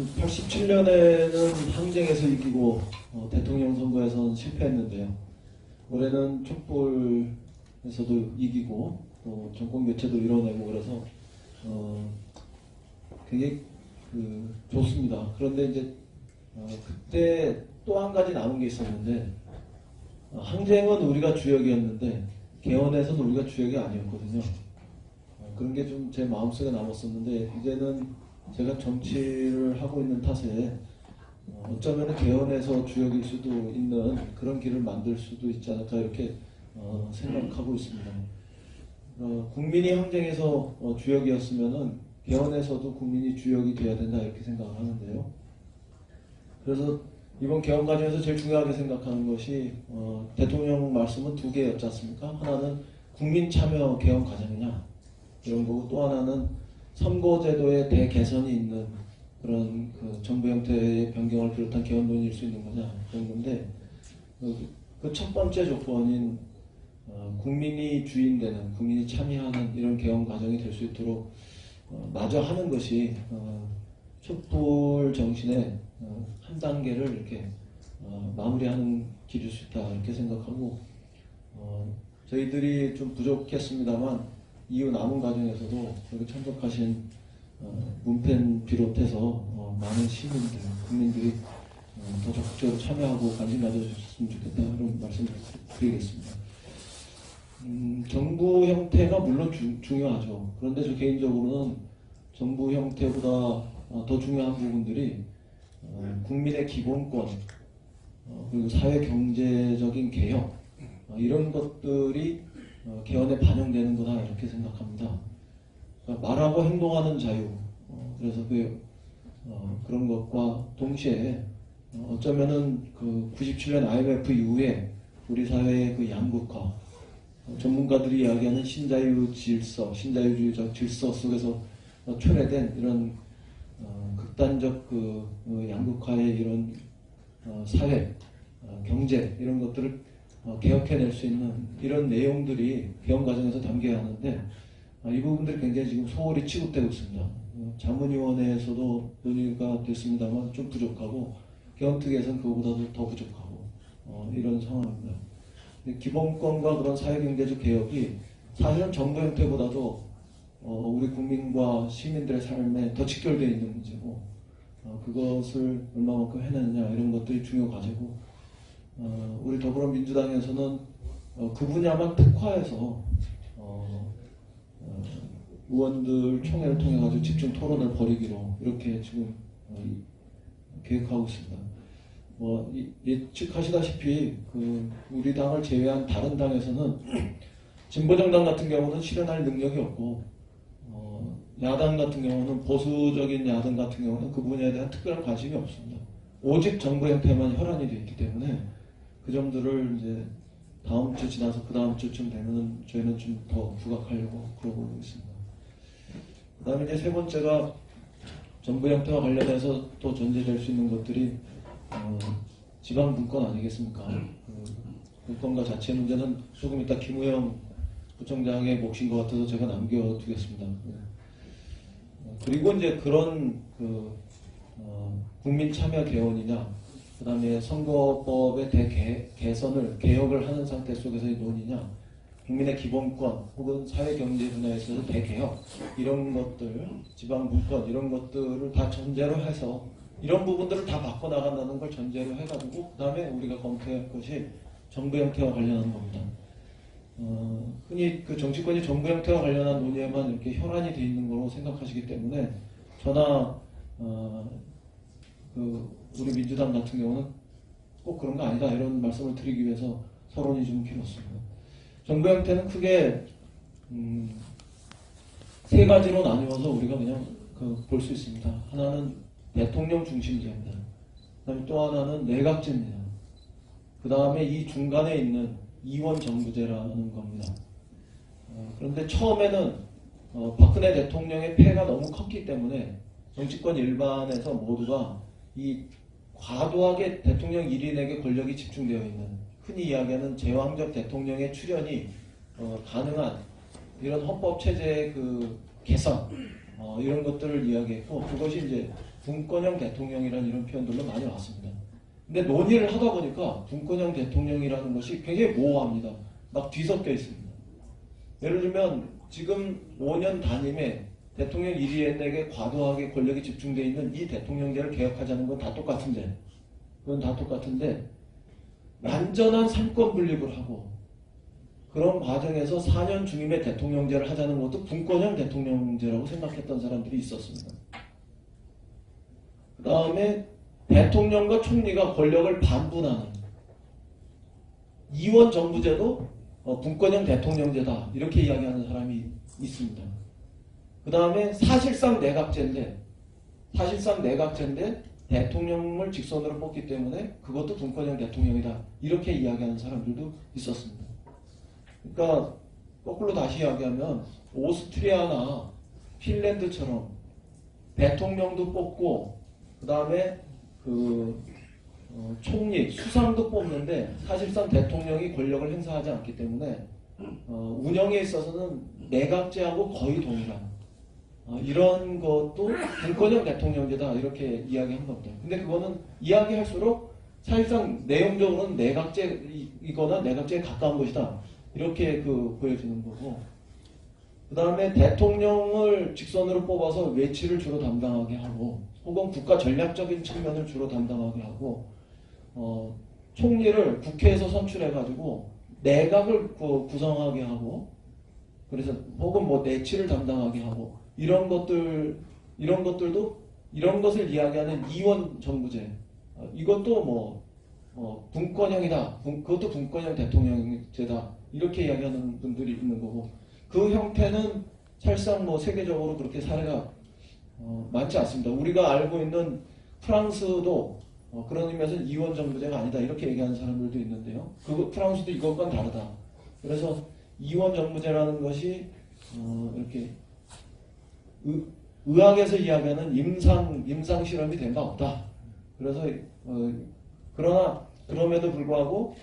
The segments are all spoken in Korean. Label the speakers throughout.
Speaker 1: 87년에는 항쟁에서 이기고 대통령 선거에서는 실패했는데요. 올해는 촛불에서도 이기고 또 정권 교체도 이뤄내고 그래서 굉장히 좋습니다. 그런데 이제 그때 또 한 가지 남은 게 있었는데 항쟁은 우리가 주역이었는데 개헌에서는 우리가 주역이 아니었거든요. 그런 게 좀 제 마음속에 남았었는데 이제는 제가 정치를 하고 있는 탓에 어쩌면 개헌에서 주역일 수도 있는 그런 길을 만들 수도 있지 않을까 이렇게 생각하고 있습니다. 국민이 항쟁에서 주역이었으면은 개헌에서도 국민이 주역이 되어야 된다 이렇게 생각을 하는데요. 그래서 이번 개헌 과정에서 제일 중요하게 생각하는 것이 대통령 말씀은 두 개였지 않습니까? 하나는 국민 참여 개헌 과정이냐 이런 거고 또 하나는 선거제도의 대개선이 있는 그런 정부 형태의 변경을 비롯한 개헌 논의일 수 있는 거냐 그런 건데 그 첫 번째 조건인 국민이 주인되는 국민이 참여하는 이런 개헌 과정이 될 수 있도록 마저 하는 것이 촛불 정신의 한 단계를 이렇게 마무리하는 길일 수 있다 이렇게 생각하고 저희들이 좀 부족했습니다만 이후 남은 과정에서도 여기 참석하신 문팬 비롯해서 많은 시민들, 국민들이 더 적극적으로 참여하고 관심 가져주셨으면 좋겠다 이런 말씀을 드리겠습니다. 정부 형태가 물론 중요하죠. 그런데 저 개인적으로는 정부 형태보다 더 중요한 부분들이 국민의 기본권 그리고 사회 경제적인 개혁 이런 것들이 개헌에 반영되는 거다 이렇게 생각합니다. 그러니까 말하고 행동하는 자유 그래서 그런 것과 동시에 어쩌면은 97년 IMF 이후에 우리 사회의 그 양극화 전문가들이 이야기하는 신자유 질서, 신자유주의적 질서 속에서 초래된 이런 극단적 양극화의 이런 사회, 경제 이런 것들을 개혁해낼 수 있는 이런 내용들이 개헌 과정에서 담겨야 하는데 이 부분들이 굉장히 지금 소홀히 취급되고 있습니다. 자문위원회에서도 논의가 됐습니다만 좀 부족하고 개헌특위에서는 그거보다도 더 부족하고 이런 상황입니다. 기본권과 그런 사회경제적 개혁이 사실은 정부 형태보다도 우리 국민과 시민들의 삶에 더 직결되어 있는 문제고 그것을 얼마만큼 해내느냐 이런 것들이 중요 과제고 우리 더불어민주당에서는 그 분야만 특화해서 의원들 총회를 통해 가지고 집중 토론을 벌이기로 이렇게 지금 계획하고 있습니다. 예측하시다시피 우리 당을 제외한 다른 당에서는 진보정당 같은 경우는 실현할 능력이 없고 야당 같은 경우는 보수적인 야당 같은 경우는 그 분야에 대한 특별한 관심이 없습니다. 오직 정부 형태만 혈안이 되어 있기 때문에 그 점들을 이제 다음 주 지나서 그 다음 주쯤 되면 저희는 좀 더 부각하려고 그러고 있습니다. 그 다음에 이제 세 번째가 정부 형태와 관련해서 또 전제될 수 있는 것들이 지방 분권 아니겠습니까? 분권과 자체 문제는 조금 이따 김우영 부총장의 몫인 것 같아서 제가 남겨두겠습니다. 그리고 이제 그런 국민 참여 개헌이냐, 그 다음에 선거법의 개혁을 하는 상태 속에서의 논의냐, 국민의 기본권 혹은 사회경제 분야에서 대개혁 이런 것들, 지방분권 이런 것들을 다 전제로 해서 이런 부분들을 다 바꿔나간다는 걸 전제로 해가지고 그 다음에 우리가 검토할 것이 정부 형태와 관련한 겁니다. 흔히 정치권이 정부 형태와 관련한 논의에만 이렇게 혈안이 돼 있는 거로 생각하시기 때문에 저나 우리 민주당 같은 경우는 꼭 그런 거 아니다 이런 말씀을 드리기 위해서 서론이 좀 길었습니다. 정부 형태는 크게 세 가지로 나뉘어서 우리가 그냥 볼 수 있습니다. 하나는 대통령 중심제입니다. 그 다음에 또 하나는 내각제입니다. 그 다음에 이 중간에 있는 이원 정부제라는 겁니다. 그런데 처음에는 박근혜 대통령의 폐해가 너무 컸기 때문에 정치권 일반에서 모두가 이 과도하게 대통령 1인에게 권력이 집중되어 있는 흔히 이야기하는 제왕적 대통령의 출현이 가능한 이런 헌법 체제의 개선 이런 것들을 이야기했고, 그것이 이제 분권형 대통령이라는 이런 표현들로 많이 왔습니다. 근데 논의를 하다 보니까 분권형 대통령이라는 것이 굉장히 모호합니다. 막 뒤섞여 있습니다. 예를 들면 지금 5년 단임에 대통령 1위에게 과도하게 권력이 집중되어 있는 이 대통령제를 개혁하자는 건 다 똑같은데, 그건 다 똑같은데 완전한 삼권 분립을 하고 그런 과정에서 4년 중임의 대통령제를 하자는 것도 분권형 대통령제라고 생각했던 사람들이 있었습니다. 그 다음에 대통령과 총리가 권력을 반분하는 이원 정부제도 분권형 대통령제다 이렇게 이야기하는 사람이 있습니다. 그 다음에 사실상 내각제인데 대통령을 직선으로 뽑기 때문에 그것도 분권형 대통령이다 이렇게 이야기하는 사람들도 있었습니다. 그러니까 거꾸로 다시 이야기하면 오스트리아나 핀란드처럼 대통령도 뽑고 그 다음에 총리, 수상도 뽑는데 사실상 대통령이 권력을 행사하지 않기 때문에 운영에 있어서는 내각제하고 거의 동일한 이런 것도 분권형 대통령제다 이렇게 이야기한 겁니다. 근데 그거는 이야기할수록 사실상 내용적으로는 내각제이거나 내각제에 가까운 것이다 이렇게 보여지는 거고, 그 다음에 대통령을 직선으로 뽑아서 외치를 주로 담당하게 하고 혹은 국가 전략적인 측면을 주로 담당하게 하고 총리를 국회에서 선출해가지고 내각을 구성하게 하고 그래서 혹은 뭐 내치를 담당하게 하고 이런 것들도 이런 것을 이야기하는 이원 정부제 이것도 분권형이다. 그것도 분권형 대통령제다. 이렇게 이야기하는 분들이 있는 거고 그 형태는 사실상 세계적으로 그렇게 사례가 많지 않습니다. 우리가 알고 있는 프랑스도 그런 의미에서 이원 정부제가 아니다 이렇게 얘기하는 사람들도 있는데요. 프랑스도 이것과는 다르다. 그래서 이원 정부제라는 것이 이렇게 의학에서 이야기하는 임상 실험이 된 바 없다. 그래서 그럼에도 불구하고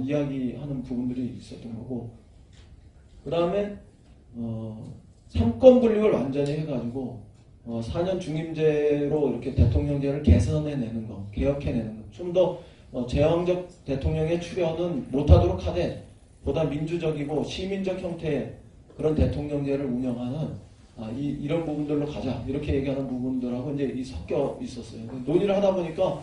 Speaker 1: 이야기하는 부분들이 있었던 거고, 그 다음에 삼권 분립을 완전히 해가지고 4년 중임제로 이렇게 대통령제를 개선해내는 거, 개혁해내는 거, 좀 더 제왕적 대통령의 출현은 못하도록 하되 보다 민주적이고 시민적 형태의 그런 대통령제를 운영하는 이런 부분들로 가자 이렇게 얘기하는 부분들하고 이제 섞여 있었어요. 논의를 하다 보니까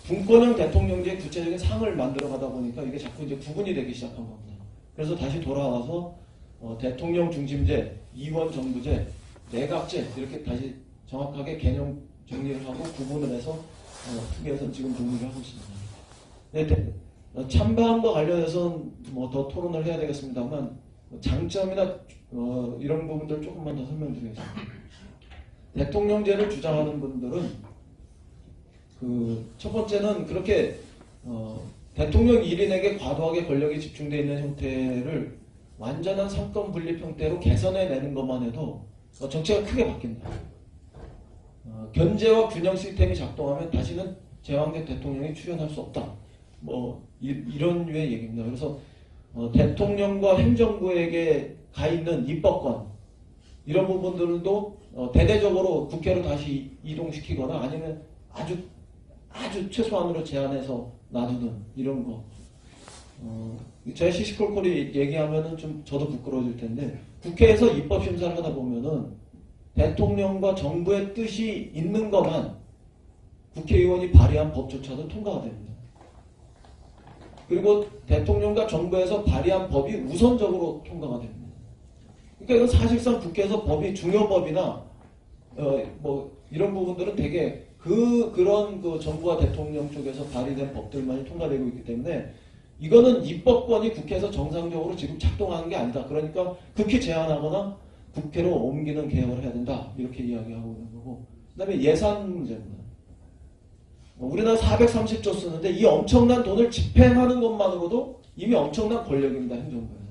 Speaker 1: 분권형 대통령제의 구체적인 상을 만들어 가다 보니까 이게 자꾸 이제 구분이 되기 시작한 겁니다. 그래서 다시 돌아와서 대통령 중심제, 이원 정부제, 내각제 이렇게 다시 정확하게 개념 정리를 하고 구분을 해서 특위에서 지금 논의를 하고 있습니다. 네, 찬반과 관련해서는 더 토론을 해야 되겠습니다만 장점이나 이런 부분들 조금만 더 설명드리겠습니다. 대통령제를 주장하는 분들은 첫 번째는 그렇게 대통령 1인에게 과도하게 권력이 집중되어 있는 형태를 완전한 삼권 분립 형태로 개선해내는 것만 해도 정치가 크게 바뀐다. 견제와 균형 시스템이 작동하면 다시는 제왕적 대통령이 출연할 수 없다. 이런 류의 얘기입니다. 그래서 대통령과 행정부에게 가 있는 입법권 이런 부분들도 대대적으로 국회로 다시 이동시키거나 아니면 아주 최소한으로 제한해서 놔두는 이런 거. 제가 시시콜콜이 얘기하면은 좀 저도 부끄러워질 텐데 국회에서 입법 심사를 하다 보면은 대통령과 정부의 뜻이 있는 것만 국회의원이 발의한 법조차도 통과가 됩니다. 그리고 대통령과 정부에서 발의한 법이 우선적으로 통과가 됩니다. 그러니까 이건 사실상 국회에서 법이 중요법이나 이런 부분들은 되게 그런 정부와 대통령 쪽에서 발의된 법들만이 통과되고 있기 때문에 이거는 입법권이 국회에서 정상적으로 지금 작동하는 게 아니다. 그러니까 극히 제한하거나 국회로 옮기는 개혁을 해야 된다. 이렇게 이야기하고 있는 거고, 그 다음에 예산 문제입니다. 우리나라 430조 쓰는데 이 엄청난 돈을 집행하는 것만으로도 이미 엄청난 권력입니다. 행정부에서.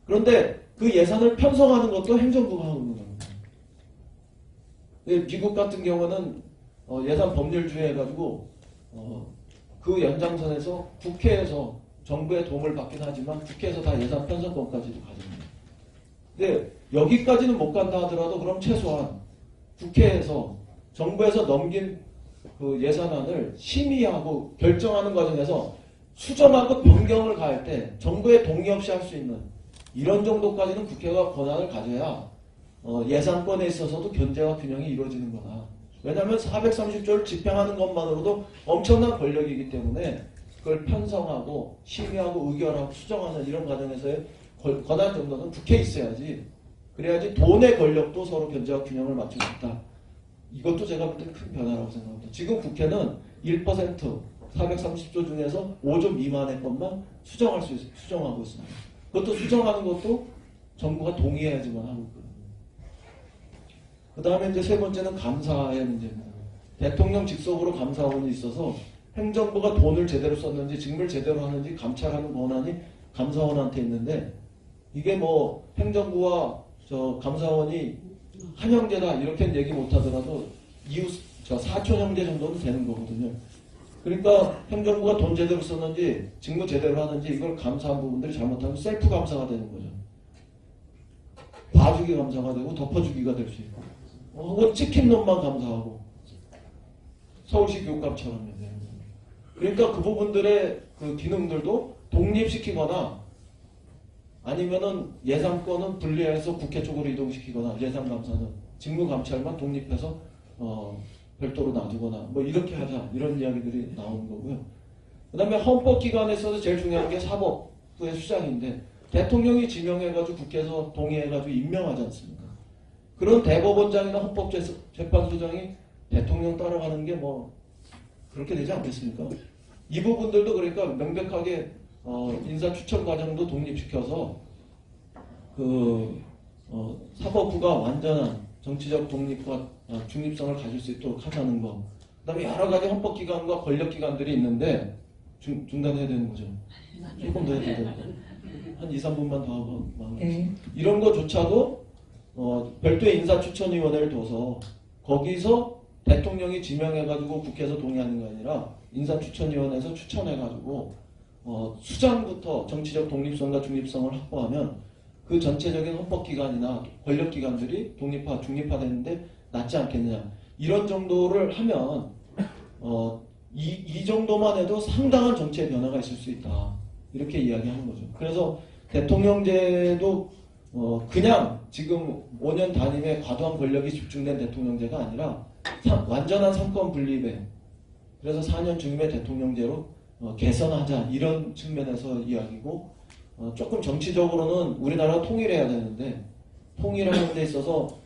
Speaker 1: 그런데 그 예산을 편성하는 것도 행정부가 하고 있는 겁니다. 미국 같은 경우는 예산 법률주의 해가지고 그 연장선에서 국회에서 정부의 도움을 받긴 하지만 국회에서 다 예산 편성권까지도 가집니다. 근데 여기까지는 못 간다 하더라도 그럼 최소한 국회에서 정부에서 넘긴 그 예산안을 심의하고 결정하는 과정에서 수정하고 변경을 가할 때 정부의 동의 없이 할 수 있는 이런 정도까지는 국회가 권한을 가져야 예산권에 있어서도 견제와 균형이 이루어지는 거다. 왜냐하면 430조를 집행하는 것만으로도 엄청난 권력이기 때문에 그걸 편성하고 심의하고 의결하고 수정하는 이런 과정에서의 권한 정도는 국회에 있어야지. 그래야지 돈의 권력도 서로 견제와 균형을 맞출 수 있다. 이것도 제가 볼 때는 큰 변화라고 생각합니다. 지금 국회는 1% 430조 중에서 5조 미만의 것만 수정하고 있습니다. 그것도 수정하는 것도 정부가 동의해야지만 하고 있거든요. 그 다음에 이제 세 번째는 감사의 문제입니다. 대통령 직속으로 감사원이 있어서 행정부가 돈을 제대로 썼는지 직무를 제대로 하는지 감찰하는 권한이 감사원한테 있는데 이게 뭐 행정부와 저 감사원이 한 형제다 이렇게는 얘기 못하더라도 이웃 사촌 형제 정도는 되는 거거든요. 그러니까 행정부가 돈 제대로 썼는지 직무 제대로 하는지 이걸 감사한 부분들이 잘못하면 셀프 감사가 되는 거죠. 봐주기 감사가 되고 덮어주기가 될 수 있고 혹은 찍힌 놈만 감사하고 서울시 교육감처럼. 그러니까 그 부분들의 그 기능들도 독립시키거나 아니면은 예산권은 분리해서 국회 쪽으로 이동시키거나 예산감사는 직무감찰만 독립해서 별도로 놔두거나 뭐 이렇게 하자 이런 이야기들이 나오는 거고요. 그 다음에 헌법기관에 있어서 제일 중요한 게 사법부의 수장인데 대통령이 지명해가지고 국회에서 동의해가지고 임명하지 않습니까? 그런 대법원장이나 헌법재판소장이 대통령 따라가는 게 뭐 그렇게 되지 않겠습니까? 이 부분들도 그러니까 명백하게 인사 추천 과정도 독립시켜서 사법부가 완전한 정치적 독립과 중립성을 가질 수 있도록 하자는 거. 그다음에 여러 가지 헌법기관과 권력기관들이 있는데 중단해야 되는 거죠. 조금 더 해야 되는 한 2, 3분만 더 하고 이런 거조차도 별도의 인사추천위원회를 둬서 거기서 대통령이 지명해가지고 국회에서 동의하는 게 아니라 인사추천위원회에서 추천해가지고 수장부터 정치적 독립성과 중립성을 확보하면 그 전체적인 헌법기관이나 권력기관들이 중립화되는데 낫지 않겠느냐. 이런 정도를 하면 이 정도만 해도 상당한 정치의 변화가 있을 수 있다. 이렇게 이야기하는 거죠. 그래서 대통령제도 그냥 지금 5년 단임의 과도한 권력이 집중된 대통령제가 아니라 완전한 삼권 분립에 그래서 4년 중임의 대통령제로 개선하자 이런 측면에서 이야기고 조금 정치적으로는 우리나라가 통일해야 되는데 통일하는 데 있어서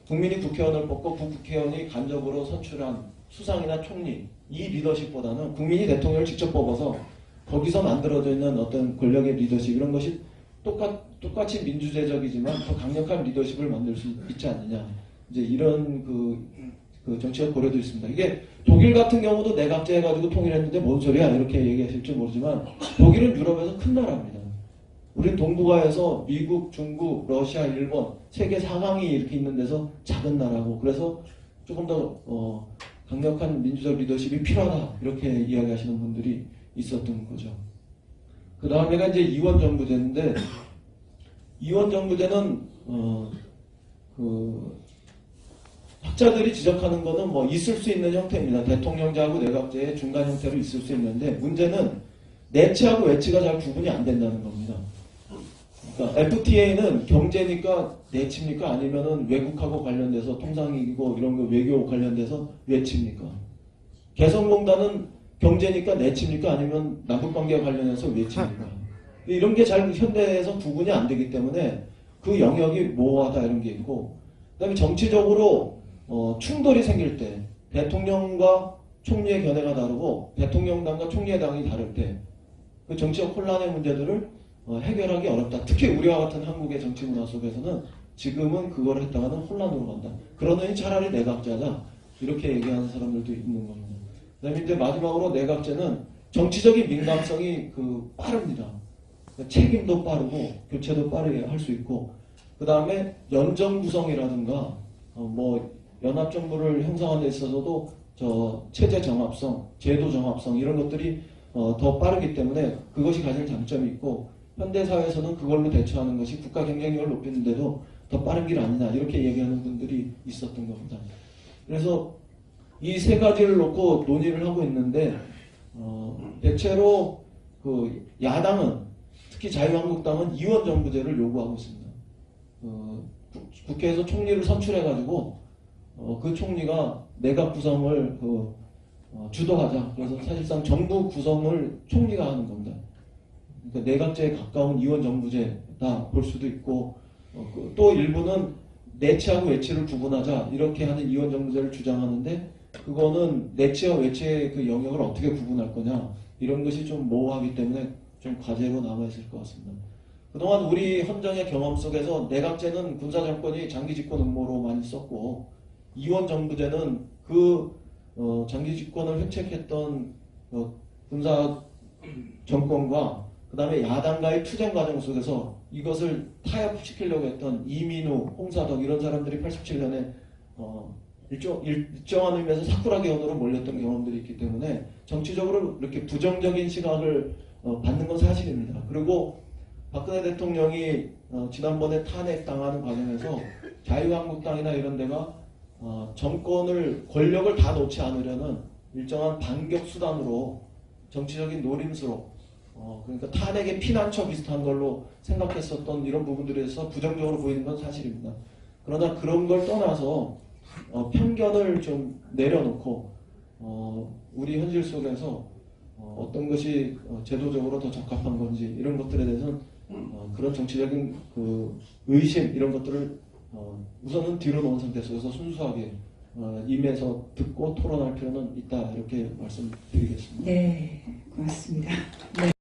Speaker 1: 국민이 국회의원을 뽑고 국회의원이 간접으로 선출한 수상이나 총리 이 리더십보다는 국민이 대통령을 직접 뽑아서 거기서 만들어져 있는 어떤 권력의 리더십 이런 것이 똑같이 민주제적이지만 더 강력한 리더십을 만들 수 있지 않느냐 이제 이런 그 정치적 고려도 있습니다. 이게 독일 같은 경우도 내각제 해가지고 통일했는데 뭔 소리야 이렇게 얘기하실지 모르지만 독일은 유럽에서 큰 나라입니다. 우린 동북아에서 미국, 중국, 러시아, 일본 세계 4강이 이렇게 있는 데서 작은 나라고 그래서 조금 더 강력한 민주적 리더십이 필요하다 이렇게 이야기하시는 분들이 있었던 거죠. 그 다음에가 이제 이원정부제인데 이원정부제는 학자들이 지적하는 것은 뭐 있을 수 있는 형태입니다. 대통령제하고 내각제의 중간 형태로 있을 수 있는데 문제는 내치하고 외치가 잘 구분이 안 된다는 겁니다. 그러니까 FTA는 경제니까 내치입니까? 아니면은 외국하고 관련돼서 통상이익이고 이런 거 외교 관련돼서 외치입니까? 개성공단은 경제니까 내치입니까? 아니면 남북관계 관련해서 외치입니까? 이런 게 잘 현대에서 구분이 안 되기 때문에 그 영역이 모호하다 이런 게 있고 그다음에 정치적으로 충돌이 생길 때 대통령과 총리의 견해가 다르고 대통령당과 총리의 당이 다를 때 그 정치적 혼란의 문제들을 해결하기 어렵다. 특히 우리와 같은 한국의 정치 문화 속에서는 지금은 그걸 했다가는 혼란으로 간다. 그러느니 차라리 내각제하자. 이렇게 얘기하는 사람들도 있는 겁니다. 그 다음에 이제 마지막으로 내각제는 정치적인 민감성이 빠릅니다. 책임도 빠르고 교체도 빠르게 할 수 있고 그 다음에 연정 구성이라든가 연합정부를 형성하는 데 있어서도 체제 정합성, 제도 정합성 이런 것들이 더 빠르기 때문에 그것이 가진 장점이 있고 현대 사회에서는 그걸로 대처하는 것이 국가 경쟁력을 높이는데도 더 빠른 길 아니냐 이렇게 얘기하는 분들이 있었던 겁니다. 그래서 이 세 가지를 놓고 논의를 하고 있는데 대체로 그 야당은 특히 자유한국당은 이원정부제를 요구하고 있습니다. 국회에서 총리를 선출해가지고 그 총리가 내각 구성을 주도하자. 그래서 사실상 정부 구성을 총리가 하는 겁니다. 그러니까 내각제에 가까운 이원정부제다 볼 수도 있고 또 일부는 내치하고 외치를 구분하자 이렇게 하는 이원정부제를 주장하는데 그거는 내치와 외치의 그 영역을 어떻게 구분할 거냐 이런 것이 좀 모호하기 때문에 좀 과제로 남아있을 것 같습니다. 그동안 우리 헌정의 경험 속에서 내각제는 군사정권이 장기집권 음모로 많이 썼고 이원정부제는 그 장기집권을 획책했던 군사 정권과 그 다음에 야당과의 투쟁 과정 속에서 이것을 타협시키려고 했던 이민우, 홍사덕 이런 사람들이 87년에 일정한 의미에서 사쿠라개헌으로 몰렸던 경험들이 있기 때문에 정치적으로 이렇게 부정적인 시각을 받는 건 사실입니다. 그리고 박근혜 대통령이 지난번에 탄핵당하는 과정에서 자유한국당이나 이런 데가 정권을 권력을 다 놓지 않으려는 일정한 반격 수단으로 정치적인 노림수로 그러니까 탄핵의 피난처 비슷한 걸로 생각했었던 이런 부분들에 대해서 부정적으로 보이는 건 사실입니다. 그러나 그런 걸 떠나서 편견을 좀 내려놓고 우리 현실 속에서 어떤 것이 제도적으로 더 적합한 건지 이런 것들에 대해서는 그런 정치적인 그 의심 이런 것들을 우선은 뒤로 놓은 상태 속에서 순수하게 임해서 듣고 토론할 필요는 있다 이렇게 말씀드리겠습니다.
Speaker 2: 네, 고맙습니다. 네.